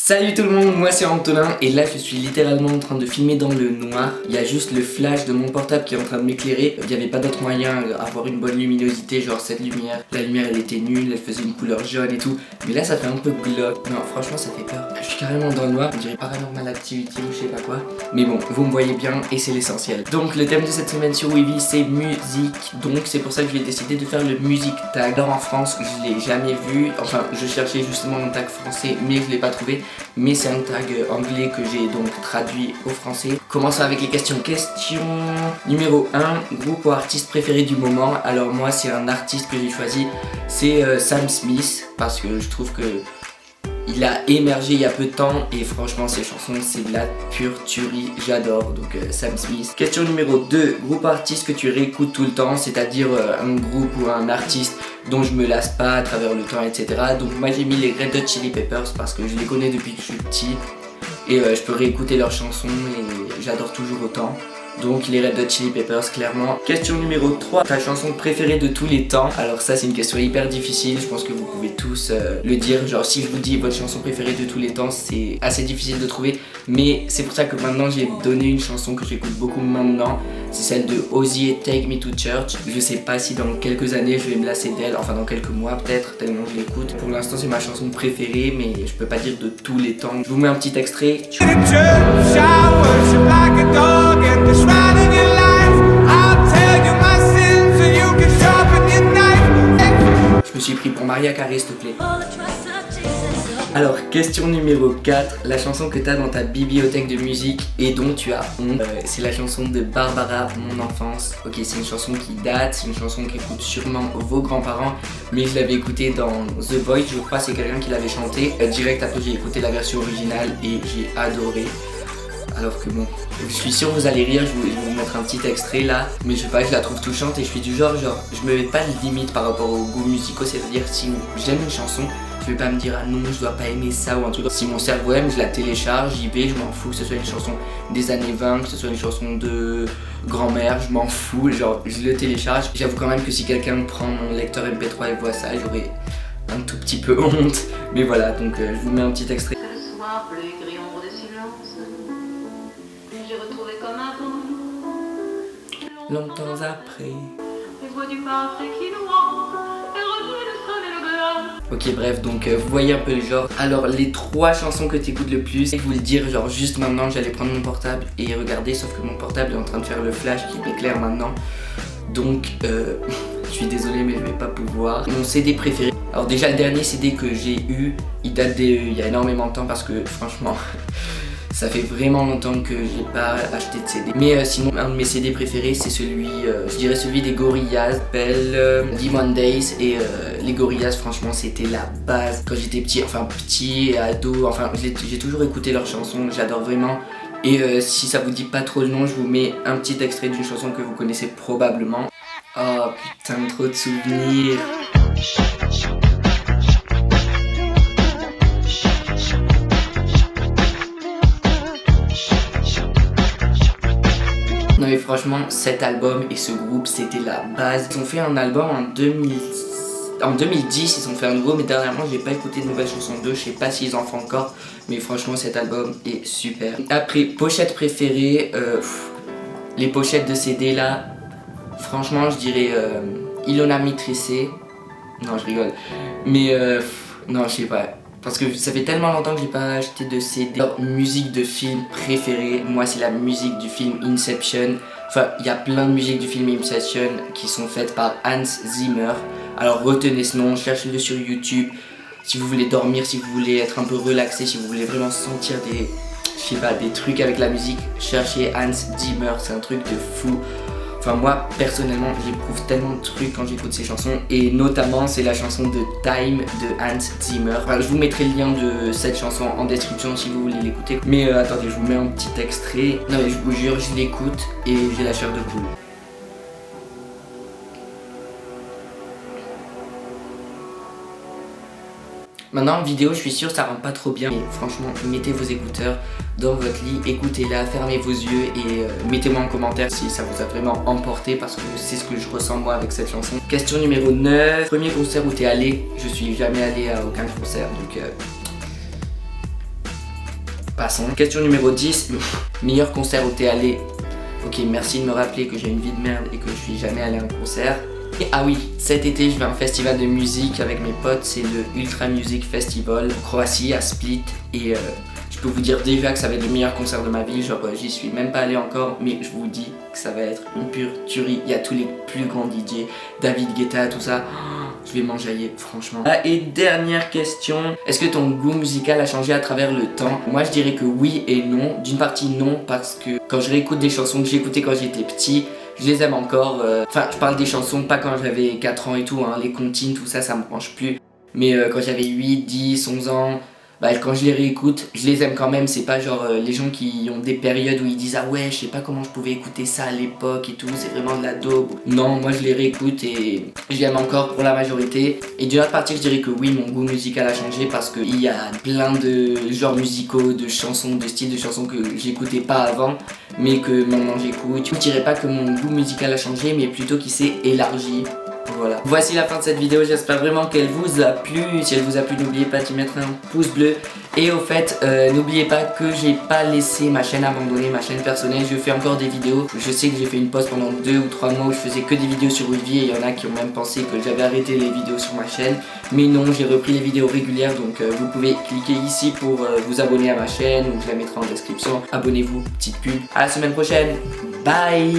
Salut tout le monde, moi c'est Antonin et là je suis littéralement en train de filmer dans le noir. Il y a juste le flash de mon portable qui est en train de m'éclairer. Il n'y avait pas d'autre moyen d'avoir une bonne luminosité, genre cette lumière. La lumière elle était nulle, elle faisait une couleur jaune et tout. Mais là ça fait un peu glauque. Non franchement ça fait peur. Je suis carrément dans le noir, on dirait Paranormal Activity ou je sais pas quoi. Mais bon, vous me voyez bien et c'est l'essentiel. Donc le thème de cette semaine sur Wavy c'est musique. Donc c'est pour ça que j'ai décidé de faire le music tag. Alors en France je l'ai jamais vu. Enfin je cherchais justement un tag français mais je l'ai pas trouvé. Mais c'est un tag anglais que j'ai donc traduit au français. Commençons avec les questions. Question numéro 1, groupe ou artiste préféré du moment. Alors moi c'est un artiste que j'ai choisi, c'est Sam Smith, parce que je trouve que il a émergé il y a peu de temps et franchement ses chansons c'est de la pure tuerie, j'adore, donc Sam Smith. Question numéro 2, groupe ou artiste que tu réécoutes tout le temps, c'est-à-dire un groupe ou un artiste dont je me lasse pas à travers le temps, etc. Donc moi j'ai mis les Red Hot Chili Peppers parce que je les connais depuis que je suis petit et je peux réécouter leurs chansons et j'adore toujours autant. Donc les Red Hot Chili Peppers clairement. Question numéro 3, ta chanson préférée de tous les temps. Alors ça c'est une question hyper difficile, je pense que vous pouvez tous le dire. Genre si je vous dis votre chanson préférée de tous les temps, c'est assez difficile de trouver. Mais c'est pour ça que maintenant j'ai donné une chanson que j'écoute beaucoup maintenant. C'est celle de Ozzy et Take Me to Church. Je sais pas si dans quelques années je vais me lasser d'elle, enfin dans quelques mois peut-être, tellement je l'écoute. Pour l'instant c'est ma chanson préférée mais je peux pas dire de tous les temps. Je vous mets un petit extrait. Je me suis pris pour Maria Carey s'il te plaît. Alors, question numéro 4, la chanson que tu as dans ta bibliothèque de musique et dont tu as honte, c'est la chanson de Barbara, Mon enfance. Ok, c'est une chanson qui date, c'est une chanson qu'écoutent sûrement vos grands-parents, mais je l'avais écoutée dans The Voice, je crois, c'est quelqu'un qui l'avait chanté. Direct après, j'ai écouté la version originale et j'ai adoré. Alors que bon, je suis sûr vous allez rire, je vais vous mettre un petit extrait là. Mais je sais pas, je la trouve touchante et je suis du genre, je me mets pas de limite par rapport aux goûts musicaux. C'est-à-dire si j'aime une chanson, je vais pas me dire ah non je dois pas aimer ça ou un truc. Si mon cerveau aime, je la télécharge, j'y vais, je m'en fous que ce soit une chanson des années 20, que ce soit une chanson de grand-mère, je m'en fous, genre je le télécharge. J'avoue quand même que si quelqu'un prend mon lecteur MP3 et voit ça, j'aurais un tout petit peu honte. Mais voilà, donc je vous mets un petit extrait. Longtemps après. Ok bref, donc vous voyez un peu le genre. Alors les 3 chansons que tu écoutes le plus, je vais vous le dire genre juste maintenant, j'allais prendre mon portable et regarder, sauf que mon portable est en train de faire le flash qui m'éclaire maintenant. Donc je suis désolé mais je vais pas pouvoir. Mon CD préféré. Alors déjà le dernier CD que j'ai eu, il date il y a énormément de temps parce que franchement ça fait vraiment longtemps que j'ai pas acheté de CD. Mais sinon, un de mes CD préférés, c'est celui, je dirais celui des Gorillaz, s'appelle Demon Days. Et les Gorillaz, franchement, c'était la base. Quand j'étais petit, enfin petit et ado, enfin j'ai toujours écouté leurs chansons, j'adore vraiment. Et si ça vous dit pas trop le nom, je vous mets un petit extrait d'une chanson que vous connaissez probablement. Oh putain, trop de souvenirs. Non mais franchement cet album et ce groupe c'était la base. Ils ont fait un album en 2010, ils ont fait un nouveau, mais dernièrement j'ai pas écouté de nouvelles chansons d'eux, je sais pas s'ils en font encore, mais franchement cet album est super. Après pochette préférée, les pochettes de CD là, franchement je dirais Ilona Mitressé, non je rigole, mais non je sais pas. Parce que ça fait tellement longtemps que j'ai pas acheté de CD. Alors, musique de film préférée, moi c'est la musique du film Inception. Enfin, il y a plein de musiques du film Inception qui sont faites par Hans Zimmer. Alors retenez ce nom, cherchez-le sur YouTube. Si vous voulez dormir, si vous voulez être un peu relaxé, si vous voulez vraiment sentir des trucs avec la musique, cherchez Hans Zimmer, c'est un truc de fou. Enfin moi personnellement j'éprouve tellement de trucs quand j'écoute ces chansons et notamment c'est la chanson de Time de Hans Zimmer. Enfin, je vous mettrai le lien de cette chanson en description si vous voulez l'écouter. Mais attendez, je vous mets un petit extrait. Non mais je vous jure, je l'écoute et j'ai la chair de poule. Maintenant en vidéo je suis sûr ça rend pas trop bien, mais franchement mettez vos écouteurs dans votre lit, écoutez-la, fermez vos yeux et mettez-moi en commentaire si ça vous a vraiment emporté parce que c'est ce que je ressens moi avec cette chanson. Question numéro 9, premier concert où t'es allé. Je suis jamais allé à aucun concert donc Passons. Question numéro 10. Meilleur concert où t'es allé? Ok, merci de me rappeler que j'ai une vie de merde et que je suis jamais allé à un concert. Et ah oui, cet été je vais à un festival de musique avec mes potes, c'est le Ultra Music Festival en Croatie, à Split. Et je peux vous dire déjà que ça va être le meilleur concert de ma vie, genre j'y suis même pas allé encore, mais je vous dis que ça va être une pure tuerie. Il y a tous les plus grands DJ, David Guetta, tout ça. Je vais m'enjailler, franchement. Et dernière question, est-ce que ton goût musical a changé à travers le temps? Moi je dirais que oui et non. D'une partie non, parce que quand je réécoute des chansons que j'écoutais quand j'étais petit, je les aime encore. Enfin, je parle des chansons, pas quand j'avais 4 ans et tout, hein, les comptines, tout ça, ça me branche plus. Mais quand j'avais 8, 10, 11 ans, bah, quand je les réécoute, je les aime quand même. C'est pas genre les gens qui ont des périodes où ils disent ah ouais, je sais pas comment je pouvais écouter ça à l'époque et tout, c'est vraiment de la daube. Non, moi je les réécoute et je l'aime encore pour la majorité. Et d'une autre partie, je dirais que oui, mon goût musical a changé parce qu'il y a plein de genres musicaux, de chansons, de styles de chansons que j'écoutais pas avant, mais que maintenant j'écoute. Je dirais pas que mon goût musical a changé, mais plutôt qu'il s'est élargi. Voilà. Voici la fin de cette vidéo, j'espère vraiment qu'elle vous a plu. Si elle vous a plu, n'oubliez pas d'y mettre un pouce bleu. Et au fait, n'oubliez pas que j'ai pas laissé ma chaîne abandonnée, ma chaîne personnelle. Je fais encore des vidéos. Je sais que j'ai fait une pause pendant 2 ou 3 mois où je faisais que des vidéos sur Weebly. Et il y en a qui ont même pensé que j'avais arrêté les vidéos sur ma chaîne. Mais non, j'ai repris les vidéos régulières. Donc vous pouvez cliquer ici pour vous abonner à ma chaîne. Donc je la mettrai en description. Abonnez-vous, petite pub. À la semaine prochaine. Bye.